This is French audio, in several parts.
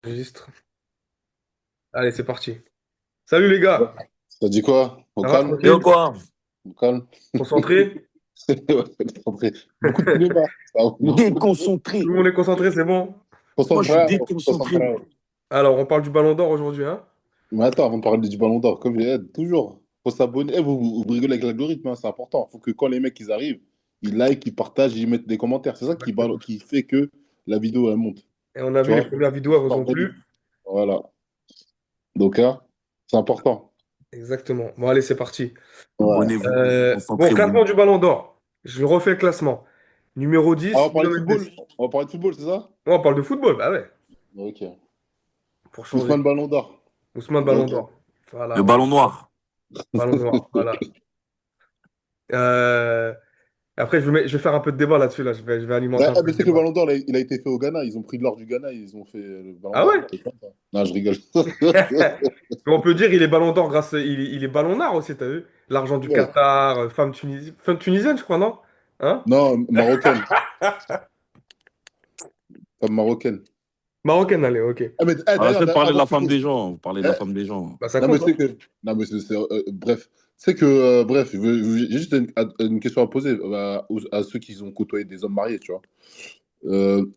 Registre. Allez, c'est parti. Salut les gars. Ça dit quoi? Au Ça va calme? Yo tranquille? quoi? Au calme? Concentré? Ouais, concentré. Beaucoup de cinéma. Ça va. Tout Déconcentré. le monde est concentré, c'est bon? Moi, je suis Concentré, déconcentré. concentré. Alors, on parle du Ballon d'Or aujourd'hui, hein? Mais attends, avant de parler du Ballon d'Or, comme j'ai dit, toujours, faut s'abonner. Vous rigolez avec l'algorithme, hein, c'est important. Faut que quand les mecs ils arrivent, ils like, ils partagent, ils mettent des commentaires. C'est ça Exactement. qui fait que la vidéo elle monte. Et on a Tu vu les vois? premières vidéos, elles vous ont S'organise. plu? Voilà. Donc, hein, c'est important. Exactement. Bon, allez, c'est parti. Ouais. Abonnez-vous, Bon, concentrez-vous. classement du Ballon d'Or. Je refais le classement. Numéro Ah, on va 10, parler Nuno de Mendes. football? On va parler de football, c'est ça? Ouais, on parle de football, bah ouais, Ok. pour changer. Ousmane Ballon d'Or. Ousmane Ballon Ok. d'Or. Le Voilà, ouais. ballon noir. Ballon noir, voilà. Euh, Après, je vais faire un peu de débat là-dessus, là. Je vais alimenter Ouais, un ah, peu mais le c'est que le débat. Ballon d'Or, il a été fait au Ghana. Ils ont pris l'or du Ghana, ils ont fait le Ballon Ah d'Or. ouais? C'est pas ça. Non, je rigole. On peut dire il est ballon d'or grâce. Il est ballon d'or aussi, t'as vu? L'argent du Ouais. Qatar, femme tunisienne, je crois, non? Hein? Non, marocaine. Femme marocaine. Marocaine, allez, ok. Ah, mais Arrêtez de parler de avant la que tu femme continues. des gens. Vous parlez de Eh, la femme des gens. Bah, ça non, mais compte, hein? c'est que. Non, mais bref. C'est que, bref, j'ai juste une question à poser à ceux qui ont côtoyé des hommes mariés, tu vois.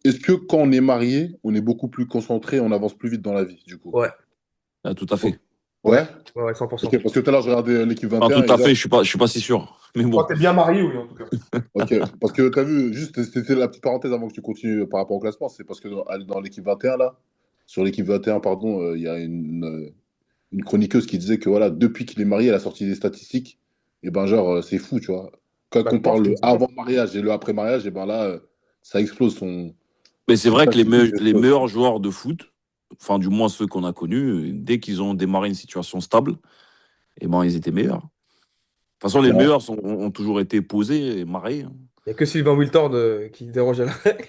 Est-ce que quand on est marié, on est beaucoup plus concentré, on avance plus vite dans la vie, du coup? Ouais, Ah, tout à fait. ouais, Ouais? ouais, ouais, Ok, 100%. parce que tout à l'heure, j'ai regardé l'équipe Enfin, 21 tout et un et à là, fait, je suis pas si sûr. Mais Quand bon. t'es bien marié, oui, en tout cas. ok, parce que tu as vu, juste, c'était la petite parenthèse avant que tu continues par rapport au classement, c'est parce que dans l'équipe 21, là, sur l'équipe 21, pardon, il y a une chroniqueuse qui disait que voilà, depuis qu'il est marié, à la sortie des statistiques, et ben genre, c'est fou, tu vois. Quand Bah, on je pense parle que le c'est ça. avant mariage et le après mariage, et ben là, ça explose Mais c'est ses vrai que statistiques les explosent. meilleurs joueurs de foot, enfin, du moins ceux qu'on a connus, dès qu'ils ont démarré une situation stable, eh ben, ils étaient meilleurs. De toute façon, les Ouais. meilleurs ont toujours été posés et mariés, hein. Il n'y a que Sylvain Wiltord qui déroge à la règle.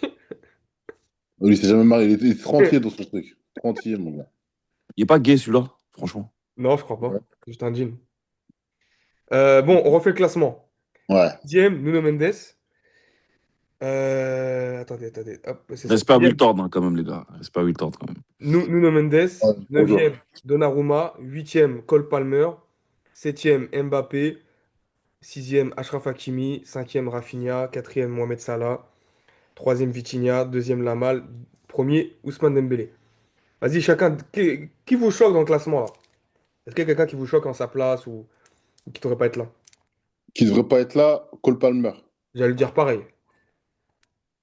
Lui, il s'est jamais marié, il est tranquille dans son truc. Tranquille, mon gars. Il est pas gay celui-là, franchement. Non, je crois Ouais. pas. Juste un jean. Bon, on refait le classement. Ouais. 10e, Nuno Mendes. Attendez. Hop, c'est ça. Respect à Wiltord, hein, quand même, les gars. Respect à Wiltord, quand même. Nuno Mendes, Ouais, bonjour. 9e Donnarumma, 8e Cole Palmer, 7e Mbappé, 6e Achraf Hakimi, 5e Rafinha, 4e Mohamed Salah, 3e Vitinha, 2e Lamal, 1er Ousmane Dembélé. Vas-y, chacun, qui vous choque dans le classement là? Est-ce qu'il y a quelqu'un qui vous choque en sa place ou qui ne devrait pas être là? Qui devrait pas être là, Cole Palmer. J'allais le dire pareil.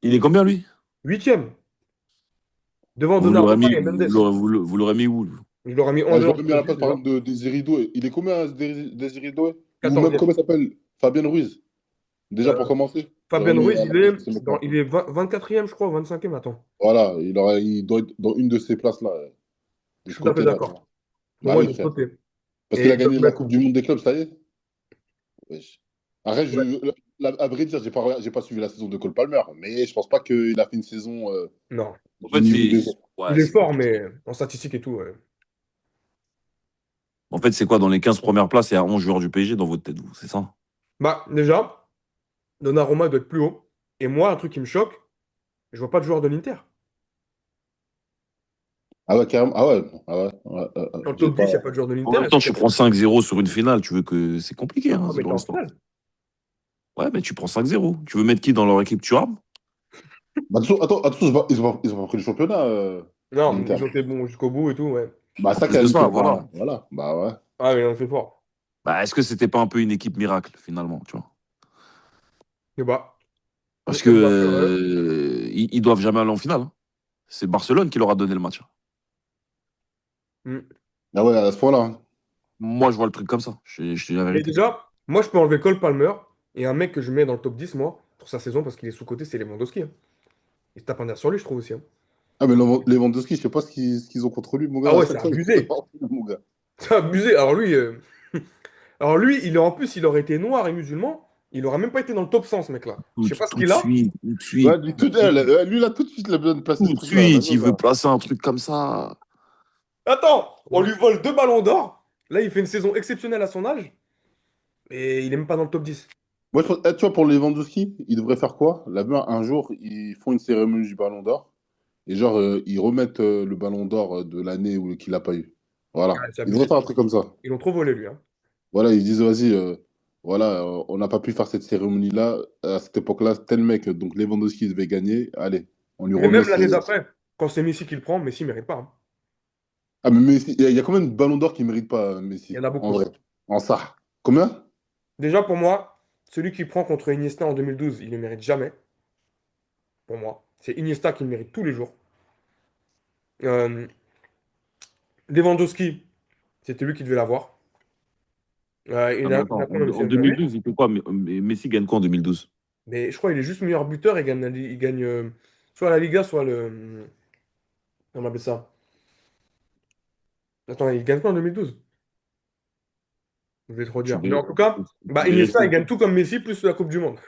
Il est combien, lui? 8e, devant Vous l'aurez Donnarumma mis, et Mendes. vous l'aurez mis où, lui? Je l'aurais mis en Moi, je dehors l'aurais du mis à top la 10 place, par déjà. exemple, de Désiré Doué. Il est combien, Désiré Doué? Ou même, 14e. comment il s'appelle? Fabien Ruiz. Déjà, pour commencer, j'aurais Fabien mis Ruiz, à la place de ces mecs-là. il est 24e, je crois, 25e, attends. Voilà, il doit être dans une de ces places-là, de Je suis ce tout à fait côté-là, tu d'accord. vois. Pour Bah moi, oui, il est frère. sauté. Parce qu'il Et a ils peuvent gagné la mettre. Coupe du Monde des clubs, ça y est. Wesh. Arrête, Ouais. à vrai dire, j'ai pas suivi la saison de Cole Palmer, mais je pense pas qu'il a fait une saison Non. En du fait, niveau c'est des autres. Il ouais, est c'est fort, compliqué. mais en statistique et tout, ouais. En fait, c'est quoi? Dans les 15 premières places, il y a 11 joueurs du PSG dans votre tête, vous, c'est ça? Bah, déjà, Donnarumma doit être plus haut. Et moi, un truc qui me choque, je vois pas de joueur de l'Inter. Ah ouais, carrément. Ah ouais, Dans le j'ai top 10, pas. il n'y a pas de joueur de En l'Inter. même temps, tu prends 5-0 sur une finale, tu veux que c'est compliqué, hein, Ah, mais t'es dans en l'histoire. finale. Ouais, mais tu prends 5-0. Tu veux mettre qui dans leur équipe Thuram? Bah, attention, ils ont pas pris le championnat, Non, l'Inter. ils ont été bons jusqu'au bout et tout, ouais. Bah, En ça, plus de ça, voilà. bah, voilà. Bah, ouais. Ah, mais on fait fort. Bah, est-ce que c'était pas un peu une équipe miracle, finalement, tu vois? Et bah, Parce que Mbappé, ouais. ils doivent jamais aller en finale, hein. C'est Barcelone qui leur a donné le match, hein. Mm. Ah ouais, à ce point-là, hein. Moi, je vois le truc comme ça. Je te dis la Et vérité. déjà, moi, je peux enlever Cole Palmer et un mec que je mets dans le top 10 moi, pour sa saison, parce qu'il est sous-coté, c'est Lewandowski, hein. Il se tape un air sur lui, je trouve aussi, hein. Ah, mais Lewandowski, je sais pas ce qu'ils ont contre lui, mon Ah gars. À ouais, c'est chaque fois, il est abusé. partout, mon gars. C'est abusé. Alors lui, en plus, il aurait été noir et musulman, il aurait même pas été dans le top 100, ce mec-là. Je sais pas ce Tout de qu'il a. suite, tout de Ouais, suite, lui, là, tout de suite, il a besoin de placer ce tout de truc-là. Là, suite. là, Il veut là. placer un truc comme ça. Attends, on lui vole deux ballons d'or. Là, il fait une saison exceptionnelle à son âge, et il est même pas dans le top 10. Moi, tu vois, pour Lewandowski, il devrait faire quoi? Là, un jour, ils font une cérémonie du Ballon d'Or. et genre, ils remettent le ballon d'or de l'année ou qu'il n'a pas eu. Voilà. Ah, c'est Ils devraient abusé. faire un truc comme ça. Ils l'ont trop volé, lui. Hein. Voilà, ils disent, vas-y, voilà, on n'a pas pu faire cette cérémonie-là. À cette époque-là, tel mec, donc Lewandowski devait gagner. Allez, on lui Mais remet même ce. l'année d'après, quand c'est Messi qui le prend, Messi ne mérite pas. Hein. Ah, mais Messi, il y a combien de ballons d'or qui ne méritent pas Il y Messi, en a en beaucoup. vrai? En ça. Combien? Déjà, pour moi, celui qui prend contre Iniesta en 2012, il ne le mérite jamais. Pour moi. C'est Iniesta qui le mérite tous les jours. Euh, Lewandowski, c'était lui qui devait l'avoir. Ah, mais Il a attends, combien aussi en cette année? 2012, il fait quoi? Mais Messi gagne quoi en 2012? Mais je crois qu'il est juste meilleur buteur et il gagne soit la Liga, soit le. Comment on appelle ça? Attends, il gagne quoi en 2012? Je vais trop Tu dire. Mais en veux, tout cas, tu bah, Iniesta, il vérifies gagne tout comme Messi, plus la Coupe du Monde.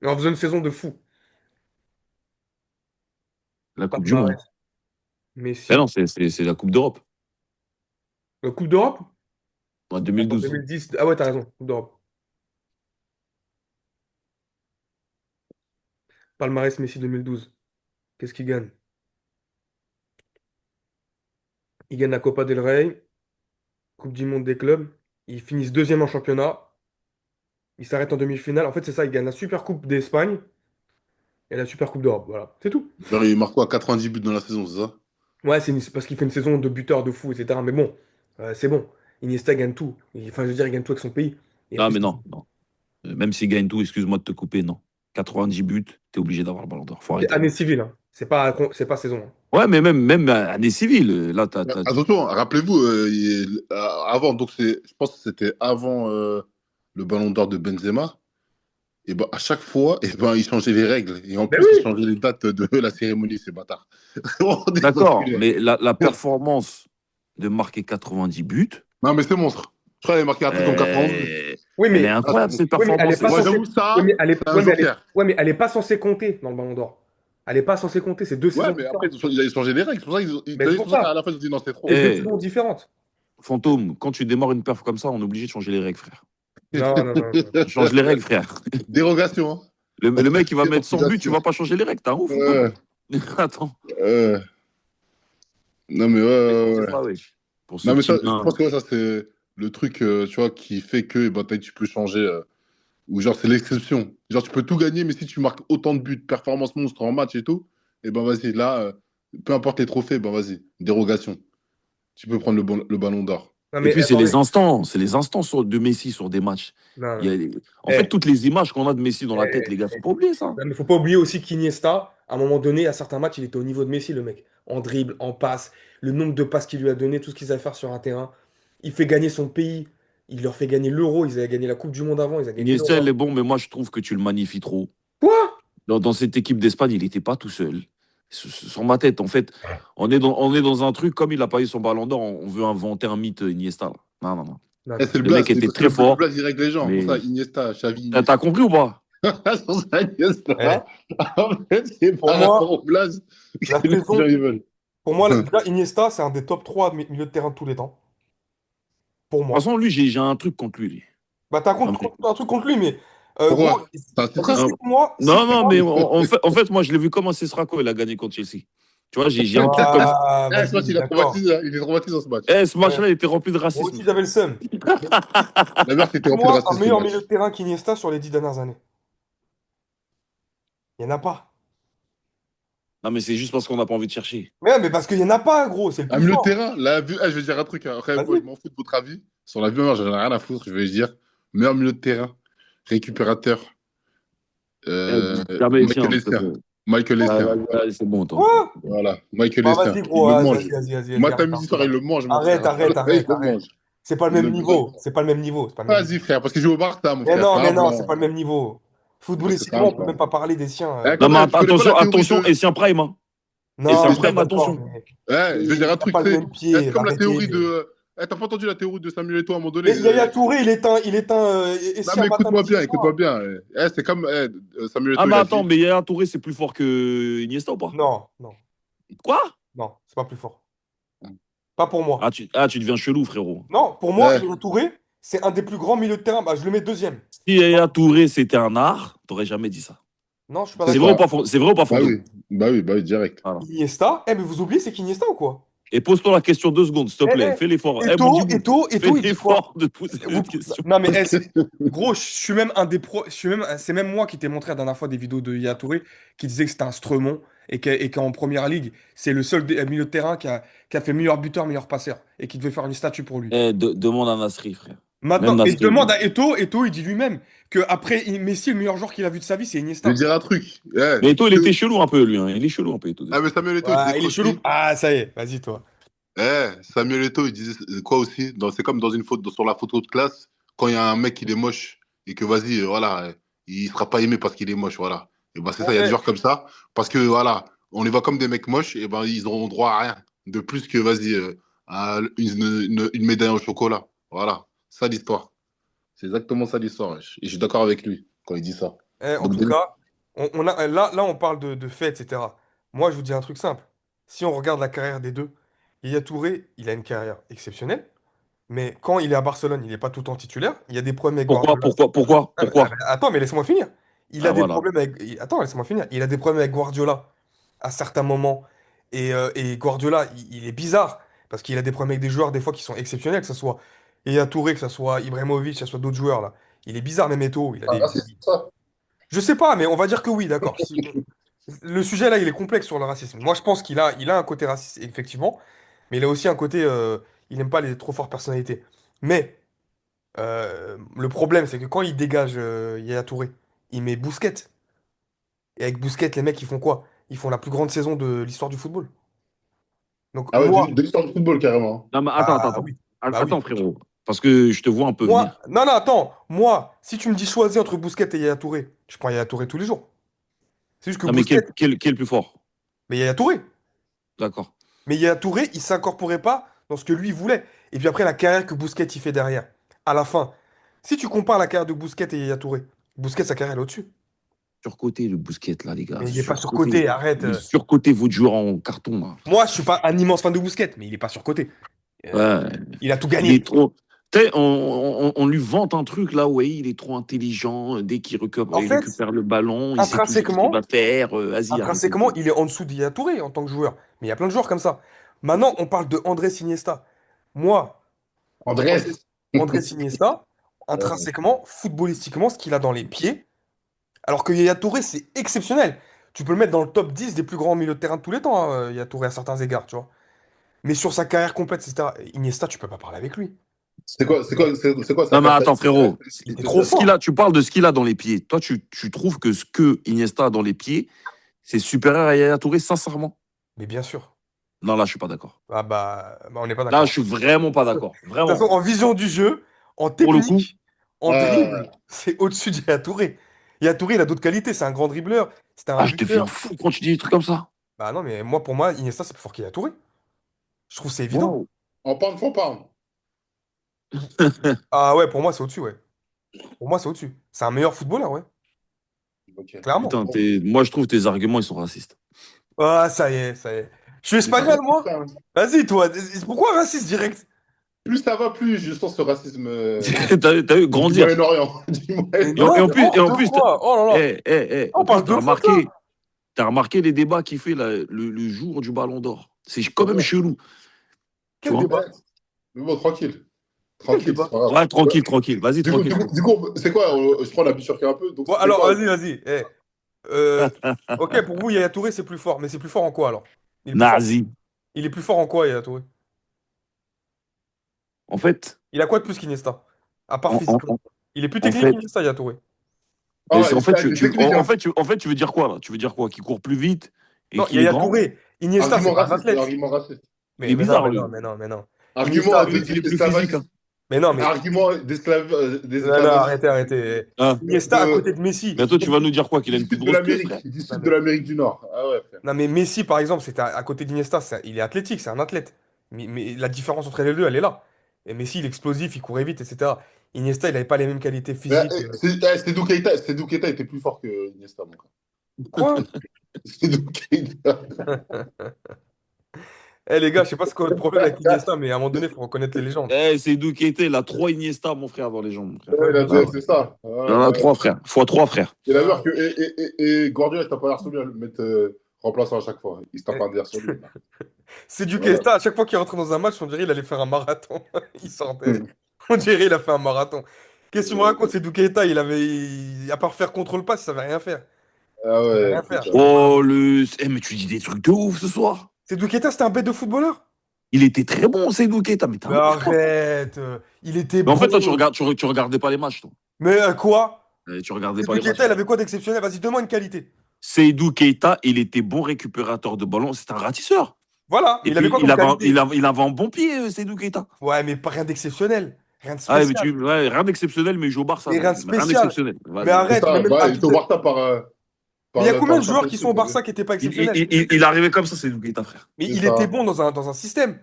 En faisant une saison de fou. la Coupe du Monde. Palmarès. Mais Messi. non, c'est la Coupe d'Europe. La Coupe d'Europe? En Attends, 2012. 2010. Ah ouais, t'as raison, Coupe d'Europe. Palmarès Messi 2012. Qu'est-ce qu'il gagne? Il gagne la Copa del Rey, Coupe du Monde des clubs. Ils finissent deuxième en championnat. Ils s'arrêtent en demi-finale. En fait, c'est ça, ils gagnent la Super Coupe d'Espagne et la Super Coupe d'Europe. Voilà, c'est tout. Genre, il marque quoi, 90 buts dans la saison, c'est ça? Ouais, c'est parce qu'il fait une saison de buteur de fou, etc. Mais bon, c'est bon. Iniesta gagne tout. Enfin, je veux dire, il gagne tout avec son pays. Et en Ah, plus, mais non, non. Même s'il gagne tout, excuse-moi de te couper, non. 90 buts, t'es obligé d'avoir le ballon d'or. Faut c'est arrêter. année civile. Hein. C'est pas saison. Hein. Ouais, mais même année civile, là, Attention, rappelez-vous, avant, donc je pense que c'était avant le ballon d'or de Benzema. Et ben, à chaque fois, et ben, ils changeaient les règles. Et en Ben plus, ils oui! changeaient les dates de la cérémonie, ces bâtards. Vraiment des d'accord, enculés. mais la performance de marquer 90 buts, Non, mais c'est monstre. Je crois qu'il avait marqué un truc comme 91. euh, Oui, elle est mais, Ah, c'est incroyable, monstre. cette oui, mais elle est performance. pas Moi, censée. j'avoue, Oui, ça, mais elle est, c'est un joker. ouais, mais elle est pas censée compter dans le Ballon d'Or. Elle est pas censée compter. C'est deux Ouais, saisons mais après, différentes. ils ont changé les règles. Mais c'est C'est pour pour ça qu'à ça. la fin, ils ont dit non, c'était C'est trop. deux Eh, saisons différentes. Fantôme, quand tu démarres une perf comme ça, on est obligé de changer les règles, frère. Non, non, non, non. On change les règles, frère. Dérogation. Hein. Le mec, il va mettre 100 buts, tu Dérogation. vas pas changer les règles, t'es un ouf ou quoi? Ouais, Attends, ouais. Non, mais ouais, mais ouais, changer ouais. ça, ouais. Pour ce Non, mais petit ça, je nain. pense que ouais, ça, c'est le truc, tu vois, qui fait que bah, tu peux changer. Ou genre, c'est l'exception. Genre, tu peux tout gagner, mais si tu marques autant de buts, performance monstre en match et tout, et ben vas-y, là, peu importe les trophées, ben vas-y, dérogation. Tu peux prendre le ballon d'or. Non, Et mais puis, attendez. c'est les instants de Messi sur des matchs. Non, Il y non. a, en fait, Eh, toutes les images qu'on a de Messi dans la tête, eh, les gars, faut pas oublier ça. non, mais faut pas oublier aussi qu'Iniesta, à un moment donné, à certains matchs, il était au niveau de Messi, le mec. En dribble, en passe, le nombre de passes qu'il lui a donné, tout ce qu'il a fait sur un terrain. Il fait gagner son pays. Il leur fait gagner l'Euro. Ils avaient gagné la Coupe du Monde avant. Ils avaient gagné Iniesta, l'Euro. il est bon, mais moi, je trouve que tu le magnifies trop. Quoi? Dans cette équipe d'Espagne, il n'était pas tout seul. Sur ma tête, en fait, on est dans un truc, comme il n'a pas eu son ballon d'or, on veut inventer un mythe Iniesta. Là. Non, non, non. Non, Eh, non. c'est le Le mec blaze, c'est était parce que très le fort, blaze, il règle les gens. Pour mais ça, Iniesta, Xavi, t'as Iniesta. compris ou pas? Sans ça, Eh, Iniesta, en fait, c'est pour par rapport moi, au blaze la que les gens saison, ils veulent. pour moi, déjà, Iniesta, c'est un des top 3 milieux de terrain de tous les temps. Pour De toute moi. façon, lui, j'ai un truc contre lui. Bah, t'as Non, mais, un truc contre lui, mais gros, Pourquoi? C'est un City? non, non, mais en fait, moi, je l'ai vu comment Sissrako, il a gagné contre Chelsea. Tu vois, j'ai un truc comme. Ah, Eh, ce match, vas-y, d'accord. il est traumatisé dans ce match. Eh, ce Ouais. match-là, il était rempli de Moi racisme, aussi, j'avais frère. le seum. Mais La merde, c'était rempli de dis-moi, un racisme ce meilleur milieu match. de terrain qu'Iniesta sur les 10 dernières années. Il n'y en a pas. Non, mais c'est juste parce qu'on n'a pas envie de chercher. Mais parce qu'il n'y en a pas, gros, c'est le Un plus milieu de fort. terrain, la vue. Eh, je vais dire un truc. Hein. Après, moi, je Vas-y. m'en fous de votre avis. Sur la vue, moi, j'en ai rien à foutre. Je vais dire meilleur milieu de terrain, récupérateur, Eh, jamais Michael tiens, s'il te Essien. plaît. Michael Ah, Essien. vas-y, allez, c'est bon, toi. Quoi? Voilà, Michael Bah, Essien. vas-y, Il gros, le vas-y, mange. vas-y, vas-y, vas-y, Matin, arrête, midi, arrête, soir, il le mange, mon frère. arrête, arrête, Il arrête, le arrête. mange. C'est pas le Il même le mange. niveau. C'est pas le même niveau. C'est pas le même niveau. Vas-y, frère, parce qu'il joue au Barça, mon frère. C'est Mais un non, c'est blanc. pas le même niveau. Football et Parce que c'est cinéma, un on peut blanc. même pas parler des siens. Eh, Non, mais tu connais pas la théorie attention, de. Essien Prime, hein. Non, Essien Et je suis Prime, d'accord, attention. mais je vais dire un il n'a truc, pas le tu sais. même pied. C'est comme la théorie Arrêtez. de. T'as pas entendu la théorie de Samuel Eto'o à un moment donné? Mais Yaya Touré, il est un Non, Essien mais matin, écoute-moi midi et bien, écoute-moi soir. bien. C'est comme Samuel Ah, Eto'o, mais il a attends, dit. mais Yaya Touré, c'est plus fort que Iniesta ou pas? Non, non, Quoi? non, c'est pas plus fort. Pas pour moi. Tu deviens chelou, frérot. Non, pour moi, Ouais. Yaya Touré, c'est un des plus grands milieux de terrain. Bah, je le mets deuxième. Si Yaya Touré, c'était un art, t'aurais jamais dit ça. Non, je suis pas C'est C'est vrai ou d'accord. ça. pas, c'est vrai ou pas, Bah Fantôme? oui. Bah oui, C'est vrai ou ça. pas, c'est vrai ou pas, Fantôme? Bah oui, direct. Voilà. Iniesta, mais vous oubliez, c'est qu'Iniesta ou quoi? Et pose-toi la question 2 secondes, s'il te plaît. Fais l'effort. Mon Dibou, fais Il dit quoi? l'effort de poser Vous- cette question. Non mais gros, je suis même un des pros, je suis même, c'est même moi qui t'ai montré la dernière fois des vidéos de Yaya Touré qui disait que c'était un Stremon et qu'en première ligue, c'est le seul milieu de terrain qui a fait meilleur buteur, meilleur passeur et qui devait faire une statue pour lui. Demande à Nasri, frère. Même Maintenant, et Nasri. demande à Eto, il dit lui-même que après Messi, le meilleur joueur qu'il a vu de sa vie, c'est Je vais Iniesta. dire un truc. Eh, Mais Eto'o, il était chelou un peu, lui, hein. Il est chelou un peu, Eto'o, des ah, mais fois. Samuel Eto'o, il disait Ouais, il quoi est chelou. aussi? Ah, ça y est, vas-y toi. Samuel Eto'o, il disait quoi aussi? C'est comme dans une photo, sur la photo de classe, quand il y a un mec, il est moche, et que vas-y, voilà, il sera pas aimé parce qu'il est moche, voilà. Et ben c'est ça, il y a des Ouais. joueurs comme ça, parce que voilà, on les voit comme des mecs moches, et ben ils auront droit à rien. De plus que, vas-y, à une médaille en chocolat. Voilà, ça l'histoire. C'est exactement ça l'histoire, wesh. Et je suis d'accord avec lui quand il dit ça. En Donc, tout cas, là, on parle de faits, etc. Moi, je vous dis un truc simple. Si on regarde la carrière des deux, Yaya Touré, il a une carrière exceptionnelle, mais quand il est à Barcelone, il n'est pas tout le temps titulaire. Il y a des problèmes avec Pourquoi, Guardiola. pourquoi, pourquoi, Ben, pourquoi? attends, mais laisse-moi finir. Il a Ah, des voilà. problèmes avec. Attends, laisse-moi finir. Il a des problèmes avec Guardiola à certains moments. Et Guardiola, il est bizarre parce qu'il a des problèmes avec des joueurs des fois qui sont exceptionnels, que ce soit Yaya Touré, que ce soit Ibrahimovic, que ce soit d'autres joueurs là. Il est bizarre, même Eto'o. Il a ah, des. c'est ça. Je sais pas, mais on va dire que oui, d'accord. Le sujet là, il est complexe sur le racisme. Moi, je pense qu'il a un côté raciste, effectivement, mais il a aussi un côté, il n'aime pas les trop fortes personnalités. Mais le problème, c'est que quand il dégage Yaya Touré, il met Bousquet. Et avec Bousquet, les mecs, ils font quoi? Ils font la plus grande saison de l'histoire du football. Donc Ah ouais, moi, de l'histoire du football, carrément. Non, mais attends, attends, bah attends. oui, bah oui. Attends, frérot. Parce que je te vois un peu Moi, venir. non, non, attends. Moi, si tu me dis choisir entre Bousquet et Yaya Touré, je prends Yaya Touré tous les jours. C'est juste que Non, mais Bousquet, quel est le plus fort? mais Yaya Touré. D'accord. Mais Yaya Touré, il s'incorporait pas dans ce que lui voulait. Et puis après, la carrière que Bousquet il fait derrière, à la fin. Si tu compares la carrière de Bousquet et Yaya Touré, Bousquet, sa carrière, elle est au-dessus. Surcoté, le Bousquet, là, les gars. Mais il est pas Surcoté. surcoté, arrête. Le surcoté, votre joueur en carton, là. Moi, je suis pas un immense fan de Bousquet, mais il est pas surcoté. Euh, Ouais. il a tout Il est gagné. trop. Tu sais, on lui vante un truc là, ouais, il est trop intelligent. Dès En il fait, récupère le ballon, il sait toujours ce qu'il va intrinsèquement, faire. Vas-y, arrêtez. intrinsèquement, il est en dessous d'Yaya Touré en tant que joueur. Mais il y a plein de joueurs comme ça. Maintenant, on parle de Andrés Iniesta. Moi, Andrés, Andrés. Andrés Iniesta, intrinsèquement, footballistiquement, ce qu'il a dans les pieds. Alors que Yaya Touré, c'est exceptionnel. Tu peux le mettre dans le top 10 des plus grands milieux de terrain de tous les temps, hein, Yaya Touré, à certains égards, tu vois. Mais sur sa carrière complète, etc., Iniesta, tu peux pas parler avec lui. C'est quoi sa Non, mais attends, frérot. Il était trop caractéristique? fort. Tu parles de ce qu'il a dans les pieds. Toi, tu trouves que ce que Iniesta a dans les pieds, c'est supérieur à Yaya Touré, sincèrement? Mais bien sûr. Non, là, je suis pas d'accord. Ah bah, on n'est pas Là, je d'accord. suis vraiment pas De d'accord. toute façon, Vraiment. en vision du jeu, en Pour le coup, technique, en Ah, dribble, c'est au-dessus de Yaya Touré. Yaya Touré, il a d'autres qualités. C'est un grand dribbleur. C'était un ah, je deviens buteur. fou quand tu dis des trucs comme ça. Bah non, mais moi, pour moi, Iniesta, c'est plus fort qu'Yaya Touré. Je trouve que c'est évident. Waouh. en pound for pound. Ah ouais, pour moi, c'est au-dessus, ouais. Pour moi, c'est au-dessus. C'est un meilleur footballeur, ouais. Ok. Clairement. Putain, moi, je trouve tes arguments, ils sont racistes. Ah, ça y est, ça y est. Je suis Mais ça espagnol, va, moi? putain. Vas-y, toi. Pourquoi raciste direct? Plus ça va, plus je sens ce racisme T'as vu, du grandir. Moyen-Orient. Du Mais Et non, en Moyen-Orient. plus, oh, de quoi? Oh là là. en On plus, parle de foot, là. t'as remarqué les débats qu'il fait là, le jour du Ballon d'Or. C'est quand même chelou, tu Quel vois? débat? Mais bon, tranquille. Quel Tranquille, c'est débat? pas grave. Ouais, Ouais. tranquille, tranquille. Vas-y, Du coup, tranquille, du coup, tranquille. du coup, c'est quoi? Je prends la bifurquer un peu. Donc, Bon, c'est alors, quoi? vas-y, vas-y. Euh, ok, pour vous, Yaya Touré, c'est plus fort. Mais c'est plus fort en quoi, alors? Il est plus fort. Nazi. Il est plus fort en quoi, Yaya Touré? En fait, Il a quoi de plus qu'Iniesta? À part en, en- physiquement. en- Il est plus en technique fait, qu'Iniesta, Yaya Touré. mais Ah, en fait, c'est technique, hein. en fait, tu veux dire quoi là? Tu veux dire quoi? Qu'il court plus vite et Non, qu'il est Yaya grand? Touré. Iniesta, c'est Argument pas un raciste, athlète. argument raciste. Il est Mais non, bizarre, mais non, lui. mais non, mais non. Argument Iniesta, Il est plus physique, hein. d'esclavagiste. mais non, mais. Argument Non, non, d'esclavagiste. arrêtez, arrêtez. Hein. Iniesta à côté de Messi. Bientôt, tu vas nous dire quoi? Qu'il a Du une plus sud de grosse queue, frère? l'Amérique. Du Non, sud de mais, l'Amérique du Nord. Ah ouais, frère. non, mais Messi, par exemple, c'était à côté d'Iniesta. Il est athlétique, c'est un athlète. Mais la différence entre les deux, elle est là. Et Messi, il est explosif, il courait vite, etc. Iniesta, il n'avait pas les mêmes qualités Mais, physiques. Sedou Keita était plus fort que Iniesta, mon gars. Quoi? Sedou Keita. Eh les gars, je sais pas ce qu'est le problème avec Iniesta, mais à un moment donné, il faut reconnaître les légendes. Eh, c'est Doukété, il a 3 Iniesta, mon frère, dans les jambes, mon frère. Ouais, Ouais, Non, c'est ça. il Voilà, en a bah, 3, frère. Fois 3, frère. et la meilleure ouais. que. Et Guardiola, t'as pas l'air soumis à le mettre remplaçant à chaque fois. Il se tape un verre sur lui. Là. C'est du Voilà. Keita, à chaque fois qu'il rentrait dans un match, on dirait il allait faire un marathon. Il sortait. On dirait il a fait un marathon. Qu'est-ce que tu me racontes? C'est du Keita, à part faire contrôle-passe, il savait rien faire. Ah Il savait ouais, rien faire. putain. C'était pas... Oh, le. Eh, mais tu dis des trucs de ouf ce soir. C'est du Keita, c'était un bête de footballeur? Il était très bon, c'est Doukéta, mais t'es Mais un ouf, toi. arrête, il était Mais en fait, toi, bon. tu regardais pas les matchs, toi. Mais quoi? Tu regardais C'est pas du les matchs, Keita, il toi. avait quoi d'exceptionnel? Vas-y, donne-moi une qualité. Seydou Keita, il était bon récupérateur de ballon. C'était un ratisseur. Voilà, Et mais il avait puis, quoi comme qualité? il avait un bon pied, Seydou Keita. Ouais, mais pas rien d'exceptionnel. Rien de Ah, mais spécial. ouais, rien d'exceptionnel, mais il joue au Barça, Mais rien de donc. Mais rien spécial. d'exceptionnel. Mais Vas-y. C'est arrête, mais ça, même bah, il était au Habib. Barça Mais il y a par combien le de joueurs simple qui sont truc, au t'as vu? Barça qui n'étaient pas exceptionnels? Il arrivait comme ça, Seydou Keita, frère. Mais C'est il était ça. bon dans un système.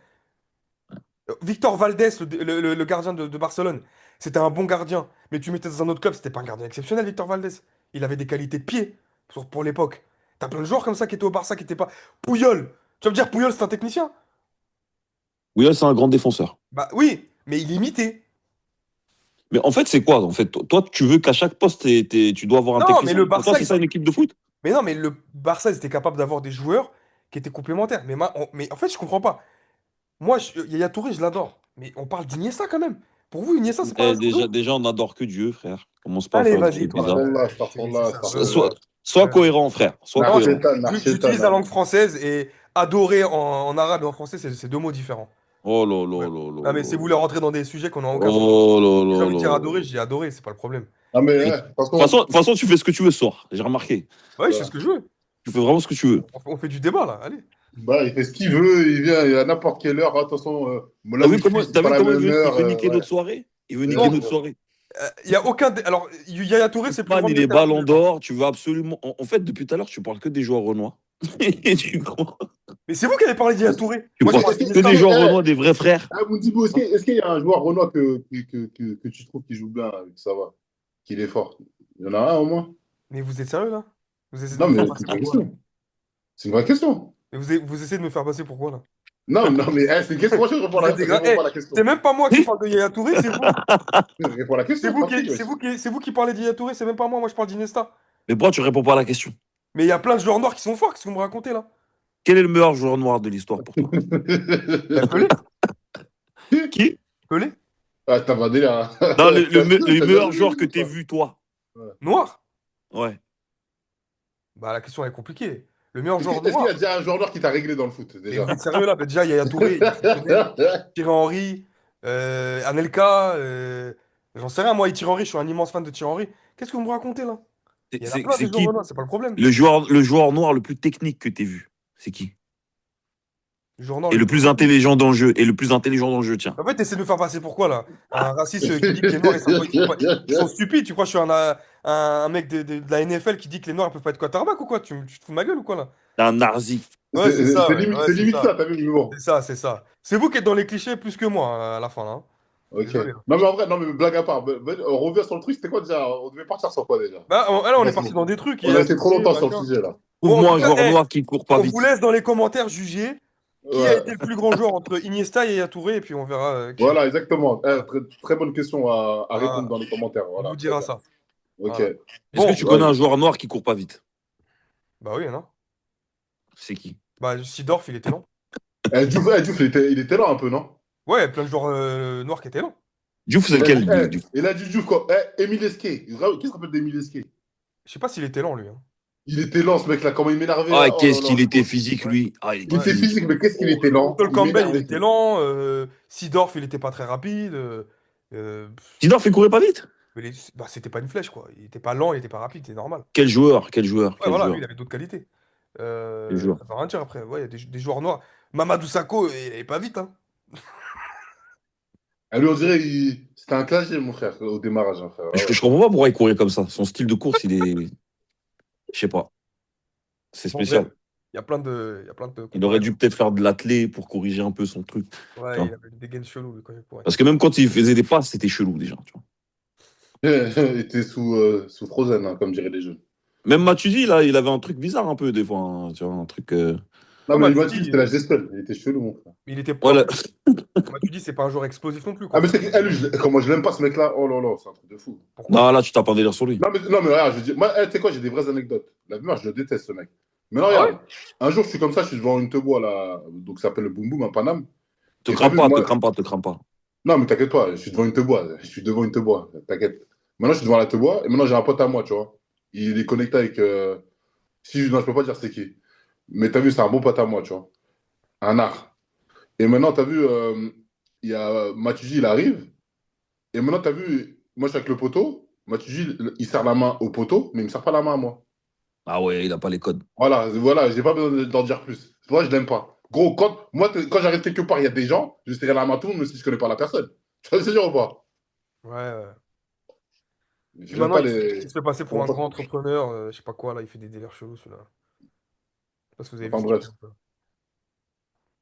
Victor Valdés, le gardien de Barcelone, c'était un bon gardien. Mais tu mettais dans un autre club, c'était pas un gardien exceptionnel, Victor Valdés. Il avait des qualités de pied pour l'époque. T'as plein de joueurs comme ça qui étaient au Barça qui étaient pas. Puyol. Tu vas me dire Puyol, c'est un technicien? Oui, c'est un grand défenseur. Bah oui, mais il imitait. Mais en fait, c'est quoi? En fait, toi, tu veux qu'à chaque poste, tu dois avoir un Non, mais technicien. le Pour toi, Barça, c'est ça une équipe de foot? mais non, mais le Barça, ils étaient capables d'avoir des joueurs qui étaient complémentaires. Mais en fait, je comprends pas. Moi, Yaya Touré, je l'adore. Mais on parle d'Iniesta quand même. Pour vous, Iniesta, c'est pas un Eh, joueur de ouf? déjà, on n'adore que Dieu, frère. Commence pas à Allez, faire des vas-y, trucs toi. bizarres. Astaghfirullah, C'est ça. Sois, astaghfirullah. sois cohérent, frère. Sois Non, cohérent. Narchetan, Narchetan, j'utilise la là. langue française et adorer en arabe et en français, c'est deux mots différents. Oh là Ouais. là là là Non, mais si là vous voulez là. rentrer dans des sujets qu'on n'a aucun sens, Oh là si j'ai là envie de dire là adorer, là. je dis adorer, c'est pas le problème. Ah, mais, De de toute façon, de toute façon, tu fais ce que tu veux ce soir. J'ai remarqué. Ouais, je fais ce que je veux. Tu fais vraiment ce que tu veux. On fait du débat là, allez. bah, il fait ce qu'il veut, il vient à n'importe quelle heure. De toute façon, là où je suis, c'est T'as pas vu la comment même il heure. veut niquer Ouais. notre soirée? Il veut niquer Donc, notre soirée. il y a aucun. Alors, Yaya Touré, c'est le plus grand Il milieu est de terrain tous ballon les temps. d'or. Tu veux absolument. En fait, depuis tout à l'heure, tu parles que des joueurs renois. Et Mais c'est vous qui avez parlé d'Yaya Touré. tu Moi, je parles parle que des d'Iniesta. joueurs renois, des vrais frères. Ah, Moundibo, est-ce qu'il y a un joueur Renoir que tu trouves qui joue bien, que ça va, qu'il est fort? Il y en a un au moins? Mais vous êtes sérieux là? Vous essayez de Non, me faire mais c'est passer une vraie pourquoi là? question. C'est une vraie question. Mais vous essayez de me faire passer pourquoi là? Non, non, mais c'est une question. Moi, je Vous êtes des gars. réponds pas Eh, à la question. c'est même pas moi qui parle de Yaya Touré, c'est vous. Je réponds à la question, tranquille. Wesh. C'est vous qui parlez d'Yaya Touré, c'est même pas moi. Moi, je parle d'Iniesta. Mais pourquoi tu réponds pas à la question? Mais il y a plein de joueurs noirs qui sont forts. Qu'est-ce que vous me racontez là? Quel est le meilleur joueur noir de l'histoire pour toi? Bah, Pelé. Qui? Pelé. Ah, t'as pas un délire. Hein. Non, T'as le déjà meilleur vu, joueur que ou t'aies pas? vu, toi. Ouais. Noir. Ouais. Bah, la question elle est compliquée. Le meilleur Est-ce joueur qu'il y a noir. déjà un joueur noir qui t'a réglé dans le foot, Mais vous déjà? êtes sérieux là? Bah, déjà, Yaya Touré, il est exceptionnel. Thierry Henry, Anelka, j'en sais rien. Moi, et Thierry Henry, je suis un immense fan de Thierry Henry. Qu'est-ce que vous me racontez là? Il y en a plein des C'est joueurs qui noirs, c'est pas le problème. le joueur noir le plus technique que t'aies vu? C'est qui? Les joueurs noirs Et le le plus plus technique. intelligent dans le jeu. Et le plus intelligent dans le jeu, tiens. En fait, t'essaies de me faire passer pourquoi là? Un raciste qui dit que les noirs ils sont stupides. Tu crois que je suis un mec de la NFL qui dit que les noirs ils peuvent pas être quarterback ou quoi? Tu te fous de ma gueule ou quoi là? T'es un narzi. Ouais, c'est ça, ouais. Ouais, C'est c'est limite ça. ça, t'as vu, mais bon. C'est ça, c'est ça. C'est vous qui êtes dans les clichés plus que moi à la fin là, hein. Je suis Ok. désolé, hein. Non, mais en vrai, non, mais blague à part. On revient sur le truc, c'était quoi déjà? On devait partir sur quoi déjà? Bah, là, on est parti Honnêtement. dans des trucs. Il On y a a été trop Touré, longtemps sur le machin. sujet là. Bon, en Trouve-moi tout un cas, joueur noir qui court pas on vous vite. laisse dans les commentaires juger qui a été Ouais. le plus grand joueur entre Iniesta et Yaya Touré et puis on verra qui. Voilà, exactement. Voilà. Très, très bonne question à répondre Voilà. dans les commentaires. On Voilà, vous très dira bien. ça. Ok. Voilà. Est-ce que Bon, tu connais un Ouais. joueur noir qui court pas vite? bah oui, non. C'est qui? Bah, Sidorf, il était lent. Diouf, il était là un peu, non? Ouais, plein de joueurs noirs qui étaient lents. Diouf, c'est lequel? Diouf. Il a du Diouf, quoi. Émile Esquet. Qu'est-ce qu'on rappelle d'Émile Esquet? Je sais pas s'il était lent, lui, hein. Il était lent, ce mec-là. Comment il m'énervait, Ah, là. Oh là qu'est-ce là. qu'il était physique, lui. Ah, il Il était Ouais. était physique. physique, mais qu'est-ce qu'il était lent? Cole Il Campbell, il m'énervait, ce était mec. lent. Sidorf, il était pas très rapide. Sidorf, il courait pas vite? Mais bah, c'était pas une flèche, quoi. Il était pas lent, il était pas rapide, c'est normal. Quel joueur? Quel joueur? Ouais, Quel voilà, lui, joueur? il avait d'autres qualités. Quel joueur? Ça veut rien dire après. Ouais, il y a des joueurs noirs. Mamadou Sakho, il est pas vite, hein. Ah, lui, on dirait c'était un clavier, mon frère, au démarrage, hein, frère. Ah Je ouais. comprends pas pourquoi il courait comme ça. Son style de course, il est. Je sais pas. C'est Bon, bref, spécial. il y a plein de Il aurait comparaisons. dû peut-être faire de l'athlé pour corriger un peu son truc. Tu Ouais, vois. il avait des gains chelous, lui, quand il courait. Parce que même quand il faisait des passes, c'était chelou déjà. Tu vois. Il était sous Frozen, hein, comme diraient les jeunes. Même Matuidi, là, il avait un truc bizarre un peu des fois. Hein, tu vois, un truc. Non, Ouais, mais Matuidi, Matuidi, c'était l'âge d'Espel. Il était chelou, mon frère. il était Ouais, pas. Matuidi, c'est pas un joueur explosif non plus, Ah, quoi. mais c'est que, lui, comment je l'aime pas, ce mec-là. Oh là là, c'est un truc de fou. Pourquoi? Non, là, tu tapes un délire sur lui. Non, mais regarde, je veux dire, moi, tu sais quoi, j'ai des vraies anecdotes. La vie, je le déteste, ce mec. Mais non, Ah ouais? regarde, un jour, je suis comme ça, je suis devant une tebois, là, donc ça s'appelle le Boum Boum à Paname. Te Et t'as crame vu, pas, te moi, crame pas, te crame pas. non, mais t'inquiète pas, je suis devant une tebois, je suis devant une tebois, t'inquiète. Maintenant, je suis devant la tebois, et maintenant, j'ai un pote à moi, tu vois. Il est connecté avec. Si, non, je peux pas dire c'est qui. Mais t'as vu, c'est un bon pote à moi, tu vois. Un art. Et maintenant, t'as vu, il y a Matuidi, il arrive. Et maintenant, t'as vu, moi, je suis avec le poteau. Matuidi, il serre la main au poteau, mais il me serre pas la main à moi. Ah ouais, il a pas les codes. Voilà, j'ai pas besoin d'en dire plus. Moi, je l'aime pas. Gros, quand j'arrive quelque part, il y a des gens, je serrer la main à tout le monde, même si je connais pas la personne. Tu vois ce que je veux dire ou pas? Ouais, ouais. Puis J'aime maintenant, pas il les. se fait passer pour Comment un ça. grand entrepreneur, je sais pas quoi, là, il fait des délires chelous, celui-là. Je sais pas si vous avez vu Enfin ce qu'il bref. fait un peu.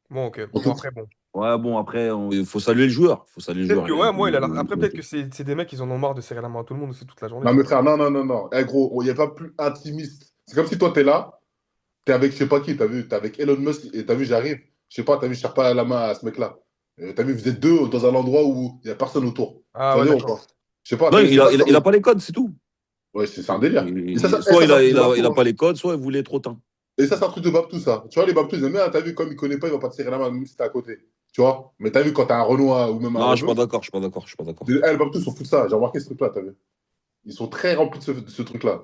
Bon, ok. En Bon, tout- après, bon. Ouais, bon, après, il faut saluer le joueur. Faut saluer le Peut-être joueur. que, ouais, moi, il a après, peut-être que c'est des mecs, ils en ont marre de serrer la main à tout le monde aussi toute la journée, Non, tu mais vois. frère, non, non, non, non. Eh, gros, il n'y a pas plus intimiste. C'est comme si toi, t'es là, t'es avec je sais pas qui, t'as vu, t'es avec Elon Musk, et t'as vu, j'arrive. Je sais pas, t'as vu, je serre pas la main à ce mec-là. T'as vu, vous êtes deux dans un endroit où il n'y a personne autour. Ah Tu vas ouais, dire ou d'accord. pas? Je sais pas, Non, t'as vu, je sais pas si il a pas les codes, c'est tout. Ouais, c'est un délire. Et ça, Soit c'est un truc de il Babtou, a hein. pas les codes, soit il voulait être hautain. Et ça, c'est un truc de Babtou, ça. Tu vois, les Babtou, ils aiment bien, t'as vu, comme il connaît pas, il va pas te serrer la main, même si t'es à côté. Tu vois? Mais t'as vu, quand t'as un Renoir ou même un Non, je suis pas Rebeu, d'accord, je suis pas d'accord, je suis pas d'accord. les Babtou sont fous de ça. J'ai remarqué ce truc-là, t'as vu? Ils sont très remplis de ce truc-là.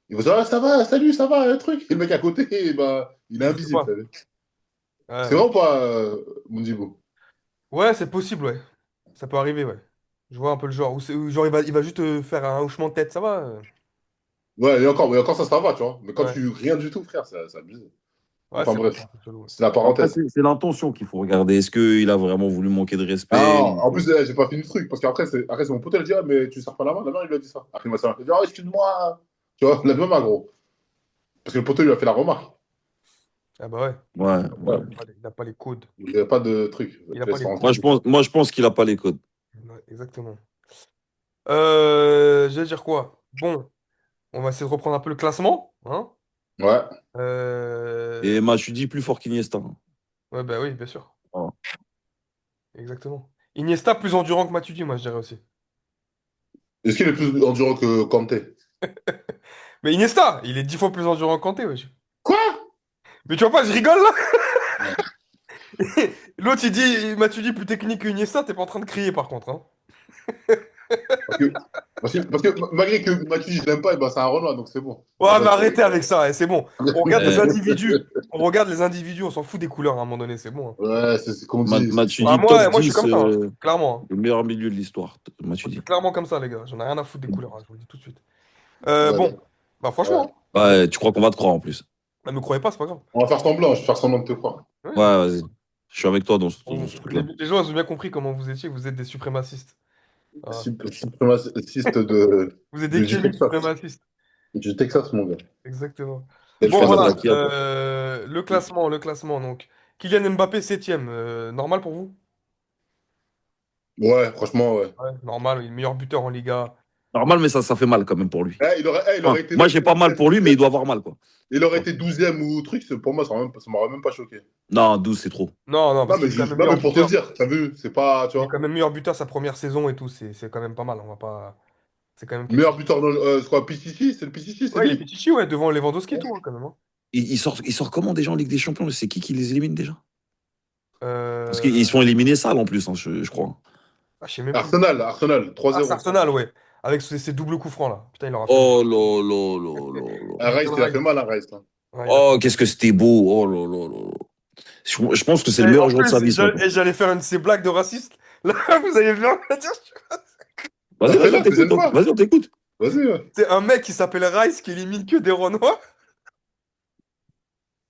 Ils vont dire, ah, ça va, salut, ça va, un truc. Et le mec à côté, bah, il est Il le fait invisible, pas. t'as vu? Ouais, C'est ouais. vrai ou pas, Moundibo? Ouais, c'est possible, ouais. Ça peut arriver, ouais. Je vois un peu le genre. Ou genre, il va juste faire un hochement de tête, ça va? Ouais, et encore ça va, tu vois. Mais quand Ouais. tu rien du tout, frère, c'est abusé. Ouais, Enfin c'est vrai, c'est bref, un peu chelou, ouais. c'est la Après, parenthèse. c'est l'intention qu'il faut regarder. Est-ce qu'il a vraiment voulu manquer de Ah, respect en plus, j'ai pas fini le truc, parce qu'après, c'est mon pote, il dit, ah, mais tu sers pas la main, il lui a dit ça. Après, il m'a dit, ah, excuse-moi. Tu vois, la même main, gros. Parce que le poteau lui a fait la remarque. Ah bah ouais. Ouais, ouais. Il a pas les codes. Il n'y a pas de truc. Je Il a te pas laisse les rentrer. codes. Moi, je pense qu'il a pas les codes. Ouais, exactement. Je vais dire quoi? Bon, on va essayer de reprendre un peu le classement, hein? Ouais. Et Euh, Matuidi plus fort qu'Iniesta. Ouais, bah oui, bien sûr. Voilà. Exactement. Iniesta plus endurant que Matuidi, moi, je dirais aussi. Est-ce qu'il est plus endurant que Kanté? Mais Iniesta, il est 10 fois plus endurant que Kanté, wesh. Quoi? Mais tu vois pas, je rigole là? Ouais. L'autre, il dit Matuidi plus technique que Iniesta, t'es pas en train de crier par contre, hein? Parce que, parce que malgré que Mathieu, je l'aime pas, eh ben, c'est un Renoir, donc c'est bon. Ouais, mais Arrête. arrêtez avec ça, c'est bon. On regarde les Eh, individus. On regarde les individus, on s'en fout des couleurs à un moment donné, c'est bon, hein. Ouais, c'est ce qu'on dit. Ah, Matuidi, top moi, je suis 10 comme ça, hein. Clairement, hein. le meilleur milieu de l'histoire. Moi, je suis Matuidi. clairement comme ça, les gars. J'en ai rien à foutre des couleurs, hein, je vous le dis tout de suite. Ouais, Bon, d'accord. bah Ouais. franchement, hein. Ouais, tu crois qu'on va te croire en plus. Ne me croyez pas, c'est pas grave. On va faire semblant, je vais faire semblant de te croire. Ouais. Ouais, vas-y. Je suis avec toi dans ce Les, truc-là. les gens, ils ont bien compris comment vous étiez. Vous êtes des suprémacistes. Voilà. Suprémaciste de, Vous êtes des du kémis Texas. suprémacistes. Du Texas, mon gars. Exactement. Et le Je Bon, fais de la voilà. plaquette. Le classement, donc. Kylian Mbappé, septième. Normal pour vous? Ouais, franchement, ouais. Ouais, normal. Il est le meilleur buteur en Liga. Normal, mais ça fait mal quand même pour lui. Il Enfin, aurait été moi, même j'ai pas mal 11e, pour lui, mais il 12e. doit avoir mal, quoi. Il aurait été 12e ou truc, pour moi, ça m'aurait même pas choqué. Non, 12 c'est trop. Non, non, Non, parce mais, qu'il est quand même non, meilleur mais pour te buteur. dire, t'as vu, c'est pas, tu Il est vois, quand même meilleur buteur sa première saison et tout. C'est quand même pas mal. On va pas. C'est quand même quelque meilleur chose. buteur, c'est quoi, Pichichi? C'est le Pichichi, c'est Ouais, il est lui? Pichichi, ouais, devant Lewandowski et tout, hein, quand même, hein. Il sort comment déjà en Ligue des Champions? C'est qui les élimine déjà? Parce qu'ils se Euh... font éliminer sale en plus, hein, je crois. je sais même plus. Arsenal, Ah, c'est 3-0. Arsenal, ouais. Avec ces doubles coups francs, là. Putain, il leur a fait mal. Oh là là là là là. Ah, Rice, Declan il a fait Rice. mal à Rice, hein. Ouais, il a fait Oh, mal. qu'est-ce que c'était beau. Oh là là là là. Je pense que c'est le Et meilleur en joueur de sa plus, vie, ce mec. j'allais faire une de ces blagues de raciste. Là, vous allez bien me dire. Bah, Vas-y, on fais-le, te t'écoute. gêne pas. Vas-y, on t'écoute. Vas-y, ouais. C'est un mec qui s'appelle Rice qui élimine que des Renois.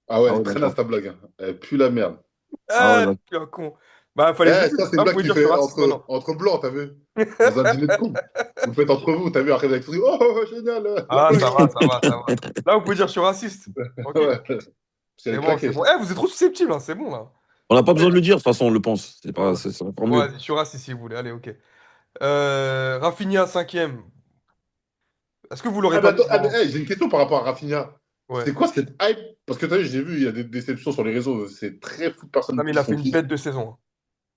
Ah Ah ouais, ouais, très naze d'accord. ta blague, hein. Elle pue la merde. Ah ouais, Ah, d'accord. je suis un con. Bah, fallait Eh, juger. ça, c'est une Ah, vous blague pouvez qu'il dire que je suis fait raciste maintenant. entre blancs, t'as vu? Dans un dîner de con. Vous le faites entre vous, t'as vu? Après, avec tout, oh, oh, oh, génial, la Ah, blague. ça va, ça va, ça va. Là, vous pouvez dire que je suis raciste. Tranquille. Ouais, parce qu'elle C'est est bon, c'est claquée. bon. Eh, vous êtes trop susceptibles, hein, c'est bon, là. On n'a pas Ouais, besoin de le dire, de toute façon, on le pense. C'est ouais, pas, ouais. c'est encore Bon, mieux. vas-y, je suis raciste si vous voulez. Allez, ok. Rafinha, cinquième. Est-ce que vous l'aurez Ah, mais pas mis attends, ah, mais, devant? hey, j'ai une question par rapport à Rafinha. Ouais. C'est quoi cette hype? Parce que tu as vu, j'ai vu, il y a des déceptions sur les réseaux. C'est très fou de Non, personnes mais il qui a fait sont une tristes. bête de saison.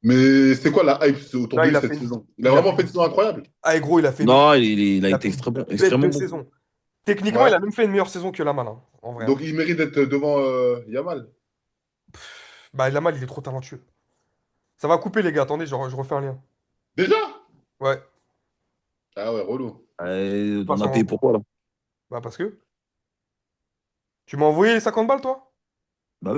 Mais c'est quoi la hype autour Là, de il lui a fait cette une. saison? Il a Il a fait vraiment fait une. une saison incroyable. Ah, et gros, Non, il a il a été fait une bête extrêmement de bon. saison. Techniquement, il Ouais. a même fait une meilleure saison que Lamal, hein, en vrai, hein. Donc il mérite d'être devant Yamal. Bah, Lamal, il est trop talentueux. Ça va couper, les gars. Attendez, je refais un lien. Déjà? Ouais. Ah ouais, relou. On Passe a payé en. pourquoi là? Bah, parce que. Tu m'as envoyé les 50 balles, toi? Bah,